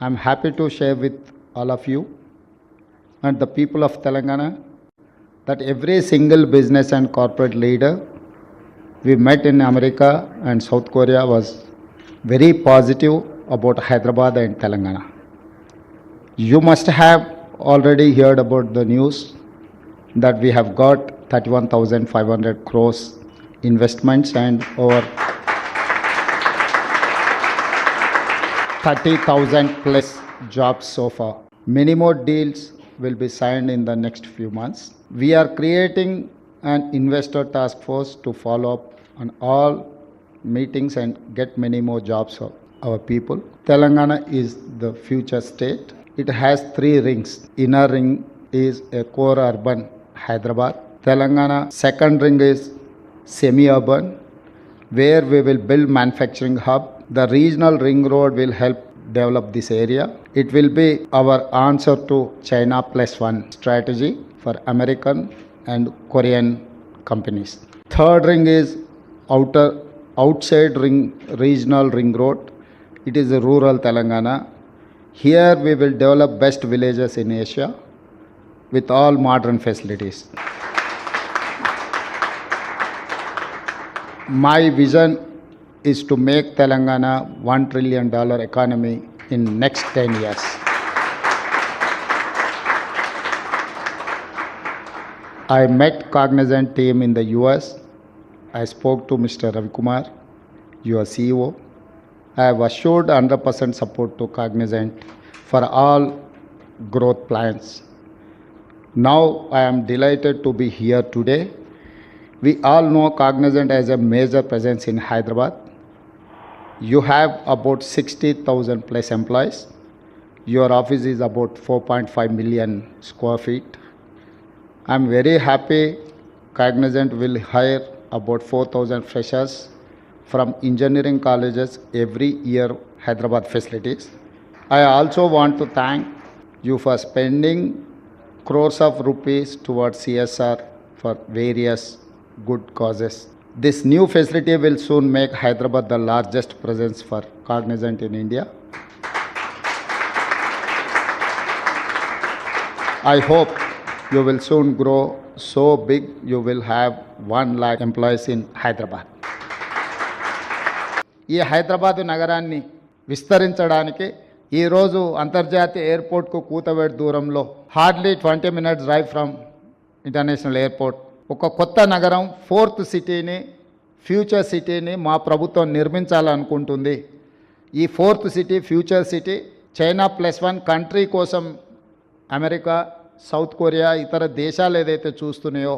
I'm happy to share with all of you and the people of Telangana that every single business and corporate leader we met in America and South Korea was very positive about Hyderabad and Telangana. You must have already heard about the news that we have got 31,500 crores investments and over 30,000 plus jobs so far. Many more deals will be signed in the next few months. We are creating an investor task force to follow up on all meetings and get many more jobs for our people. Telangana is the future state. It has 3 rings. Inner ring is a core urban Hyderabad. Telangana second ring is semi-urban, where we will build manufacturing hub. The regional ring road will help develop this area. It will be our answer to China plus one strategy for American and Korean companies. Third ring is outside ring regional ring road. It is a rural Telangana. Here we will develop best villages in Asia with all modern facilities. My vision is to make Telangana $1 trillion economy in next 10 years. I met Cognizant team in the US. I spoke to Mr. Ravi Kumar, your CEO. I have assured 100% support to Cognizant for all growth plans. Now I am delighted to be here today. We all know Cognizant has a major presence in Hyderabad. You have about 60,000 plus employees. Your office is about 4.5 million square feet. I'm very happy Cognizant will hire about 4,000 freshers from engineering colleges every year Hyderabad facilities. I also want to thank you for spending crores of rupees towards CSR for various good causes. This new facility will soon make Hyderabad the largest presence for Cognizant in India. I hope you will soon grow so big you will have 1 lakh employees in Hyderabad. ఈ హైదరాబాద్ నగరాన్ని విస్తరించడానికి ఈరోజు అంతర్జాతీయ ఎయిర్పోర్ట్కు కూతవేడు దూరంలో hardly 20 minutes drive from international airport ఒక కొత్త నగరం 4th సిటీని ఫ్యూచర్ సిటీని మా ప్రభుత్వం నిర్మించాలనుకుంటుంది. ఈ 4th city future city China +1 country కోసం అమెరికా, సౌత్ కొరియా ఇతర దేశాలు ఏదైతే చూస్తున్నాయో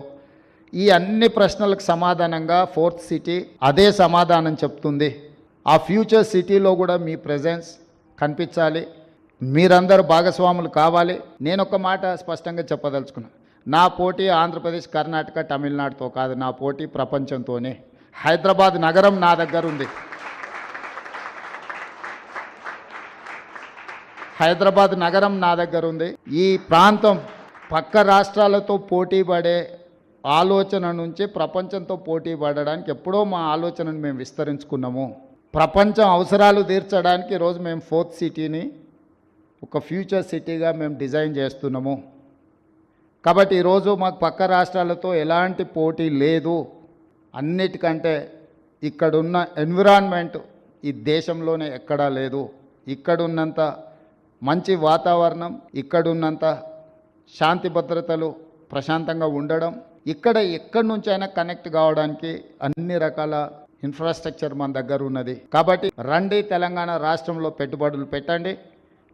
ఈ అన్ని ప్రశ్నలకు సమాధానంగా 4th సిటీ అదే సమాధానం చెప్తుంది. ఆ ఫ్యూచర్ సిటీలో కూడా మీ ప్రెజెన్స్ కనిపించాలి, మీరందరూ భాగస్వాములు కావాలి. నేను ఒక మాట స్పష్టంగా చెప్పదలుచుకున్నాను. నా పోటీ ఆంధ్రప్రదేశ్, కర్ణాటక, తమిళనాడుతో కాదు, నా పోటీ ప్రపంచంతోనే. హైదరాబాద్ నగరం నా దగ్గర ఉంది. హైదరాబాద్ నగరం నా దగ్గర ఉంది. ఈ ప్రాంతం పక్క రాష్ట్రాలతో పోటీ పడే ఆలోచన నుంచి ప్రపంచంతో పోటీ పడడానికి ఎప్పుడో మా ఆలోచనను మేము విస్తరించుకున్నాము. ప్రపంచం అవసరాలు తీర్చడానికి ఈరోజు మేము 4th సిటీని ఒక ఫ్యూచర్ సిటీగా మేము డిజైన్ చేస్తున్నాము. కాబట్టి ఈరోజు మాకు పక్క రాష్ట్రాలతో ఎలాంటి పోటీ లేదు. అన్నిటికంటే ఇక్కడున్న ఎన్విరాన్మెంట్ ఈ దేశంలోనే ఎక్కడా లేదు. ఇక్కడున్నంత మంచి వాతావరణం, ఇక్కడున్నంత శాంతి భద్రతలు, ప్రశాంతంగా ఉండడం, ఇక్కడ ఎక్కడి నుంచైనా కనెక్ట్ కావడానికి అన్ని రకాల ఇన్ఫ్రాస్ట్రక్చర్ మన దగ్గర ఉన్నది. కాబట్టి రండి, తెలంగాణ రాష్ట్రంలో పెట్టుబడులు పెట్టండి.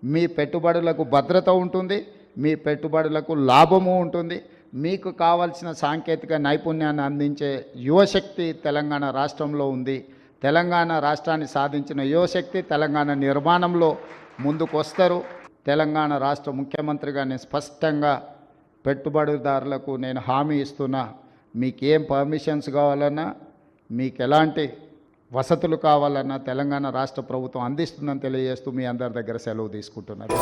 మీ పెట్టుబడులకు భద్రత ఉంటుంది, మీ పెట్టుబడులకు లాభము ఉంటుంది. మీకు కావాల్సిన సాంకేతిక నైపుణ్యాన్ని అందించే యువశక్తి తెలంగాణ రాష్ట్రంలో ఉంది. తెలంగాణ రాష్ట్రాన్ని సాధించిన యువశక్తి తెలంగాణ నిర్మాణంలో ముందుకు వస్తారు. తెలంగాణ రాష్ట్ర ముఖ్యమంత్రిగా నేను స్పష్టంగా పెట్టుబడిదారులకు నేను హామీ ఇస్తున్నా. మీకేం పర్మిషన్స్ కావాలన్నా, మీకు ఎలాంటి వసతులు కావాలన్నా తెలంగాణ రాష్ట్ర ప్రభుత్వం అందిస్తుందని తెలియజేస్తూ మీ అందరి దగ్గర సెలవు తీసుకుంటున్నారు.